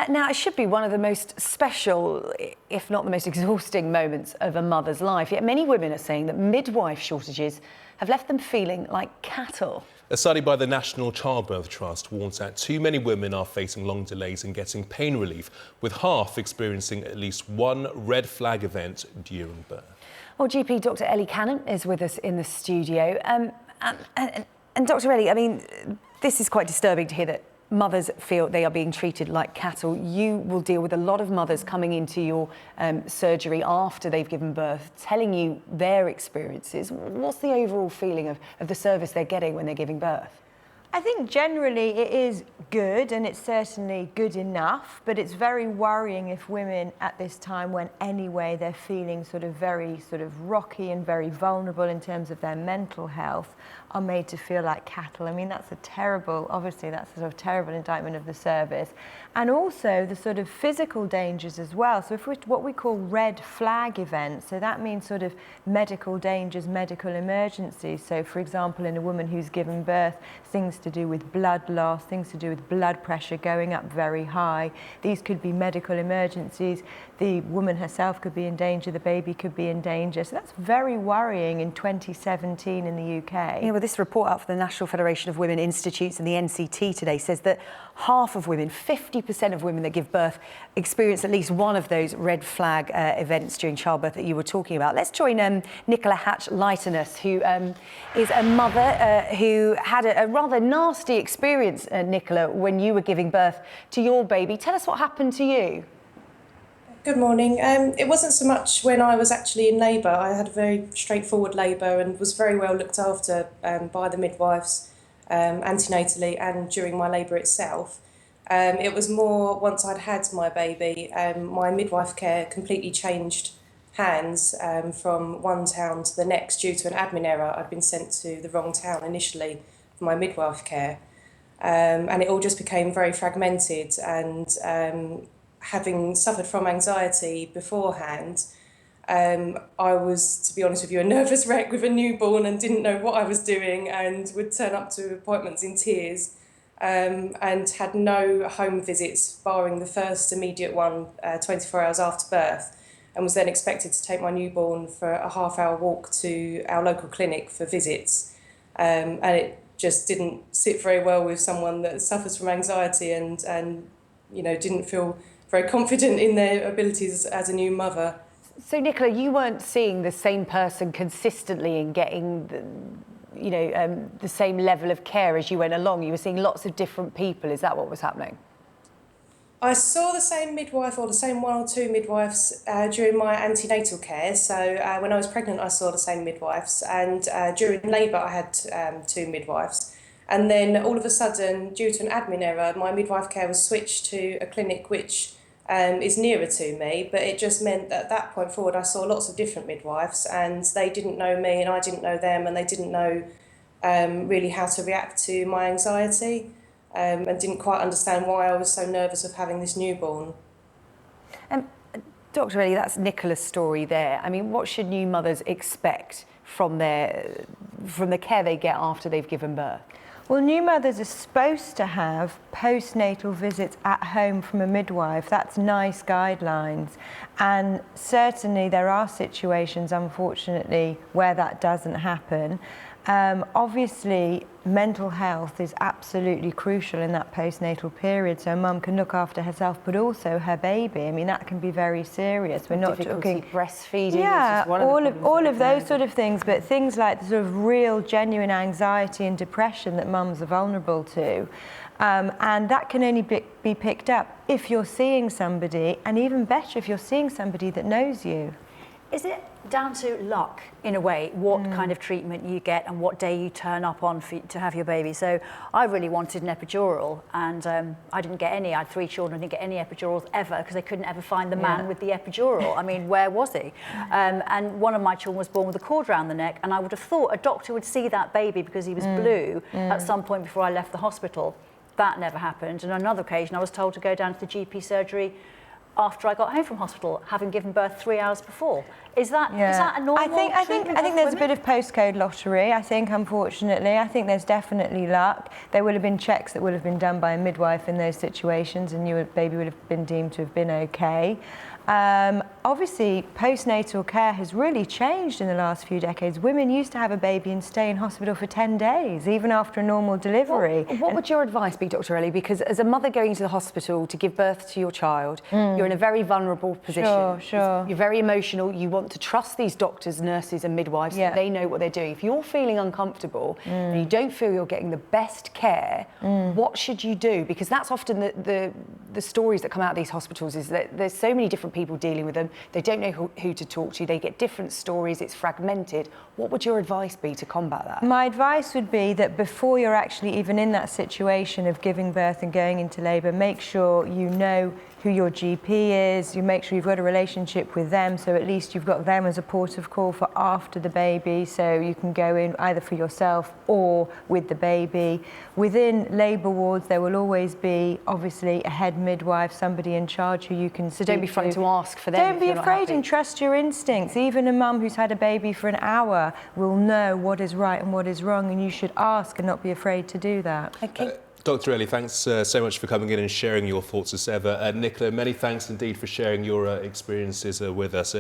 Now, it should be one of the most special, if not the most exhausting moments of a mother's life. Yet many women are saying that midwife shortages have left them feeling like cattle. A study by the National Childbirth Trust warns that too many women are facing long delays in getting pain relief, with half experiencing at least one red flag event during birth. Well, GP Dr. Ellie Cannon is with us in the studio. And Dr. Ellie, I mean, this is quite disturbing to hear that mothers feel they are being treated like cattle. You will deal with a lot of mothers coming into your surgery after they've given birth, telling you their experiences. What's the overall feeling of the service they're getting when they're giving birth? I think generally it is good, and it's certainly good enough, but it's very worrying if women at this time, when anyway they're feeling very rocky and very vulnerable in terms of their mental health, are made to feel like cattle. I mean, that's a terrible, obviously that's a terrible indictment of the service. And also the physical dangers as well. So if we're what we call red flag events, so that means medical dangers, medical emergencies. So for example, in a woman who's given birth, things to do with blood loss, things to do with blood pressure going up very high. These could be medical emergencies. The woman herself could be in danger, the baby could be in danger. So that's very worrying in 2017 in the UK. Yeah, well, this report out for the National Federation of Women Institutes and the NCT today says that half of women, 50% of women that give birth, experience at least one of those red flag events during childbirth that you were talking about. Let's join Nicola Hatch-Lighterness, who is a mother who had a rather nasty experience, Nicola, when you were giving birth to your baby. Tell us what happened to you. Good morning. It wasn't so much when I was actually in labour. I had a very straightforward labour and was very well looked after by the midwives antenatally and during my labour itself. It was more once I'd had my baby, my midwife care completely changed hands from one town to the next due to an admin error. I'd been sent to the wrong town initially for my midwife care, and it all just became very fragmented. And having suffered from anxiety beforehand, I was, to be honest with you, a nervous wreck with a newborn and didn't know what I was doing and would turn up to appointments in tears, and had no home visits barring the first immediate one 24 hours after birth, and was then expected to take my newborn for a half-hour walk to our local clinic for visits. And it just didn't sit very well with someone that suffers from anxiety and didn't feel very confident in their abilities as a new mother. So, Nicola, you weren't seeing the same person consistently and getting the same level of care as you went along. You were seeing lots of different people. Is that what was happening? I saw the same midwife or the same one or two midwives during my antenatal care. So when I was pregnant, I saw the same midwives, and during labour I had two midwives. And then all of a sudden, due to an admin error, my midwife care was switched to a clinic which is nearer to me, but it just meant that at that point forward I saw lots of different midwives, and they didn't know me and I didn't know them, and they didn't know really how to react to my anxiety, and didn't quite understand why I was so nervous of having this newborn. Dr. Ellie, that's Nicola's story there. I mean, what should new mothers expect from the care they get after they've given birth? Well, new mothers are supposed to have postnatal visits at home from a midwife. That's NICE guidelines. And certainly there are situations, unfortunately, where that doesn't happen. Obviously, mental health is absolutely crucial in that postnatal period, so mum can look after herself, but also her baby. I mean, that can be very serious. We're not talking breastfeeding. Yeah, all of those sort of things, but things like the real, genuine anxiety and depression that mums are vulnerable to. And that can only be picked up if you're seeing somebody, and even better if you're seeing somebody that knows you. Is it down to luck, in a way, what kind of treatment you get and what day you turn up on to have your baby? So I really wanted an epidural, and I didn't get any. I had 3 children, I didn't get any epidurals ever because they couldn't ever find the man with the epidural. I mean, where was he? And one of my children was born with a cord around the neck, and I would have thought a doctor would see that baby because he was blue at some point before I left the hospital. That never happened. And on another occasion, I was told to go down to the GP surgery after I got home from hospital, having given birth 3 hours before. Is that a normal I think treatment of there's a women? bit of postcode lottery. I think, unfortunately, I think there's definitely luck. There will have been checks that will have been done by a midwife in those situations, and your baby would have been deemed to have been okay. Obviously, postnatal care has really changed in the last few decades. Women used to have a baby and stay in hospital for 10 days, even after a normal delivery. What would your advice be, Dr. Ellie? Because as a mother going to the hospital to give birth to your child, you're in a very vulnerable position. Sure. You're very emotional. You want to trust these doctors, nurses and midwives that they know what they're doing. If you're feeling uncomfortable and you don't feel you're getting the best care, what should you do? Because that's often the stories that come out of these hospitals, is that there's so many different people dealing with them. They don't know who to talk to. They get different stories. It's fragmented. What would your advice be to combat that? My advice would be that before you're actually even in that situation of giving birth and going into labour, make sure you know who your GP is, you make sure you've got a relationship with them, so at least you've got them as a port of call for after the baby, so you can go in either for yourself or with the baby. Within labour wards, there will always be, obviously, a head midwife, somebody in charge who you can So don't be frightened to ask for them. Don't be afraid and trust your instincts. Even a mum who's had a baby for an hour will know what is right and what is wrong, and you should ask and not be afraid to do that. Okay. Dr. Ellie, thanks so much for coming in and sharing your thoughts as ever. Nicola, many thanks indeed for sharing your experiences with us.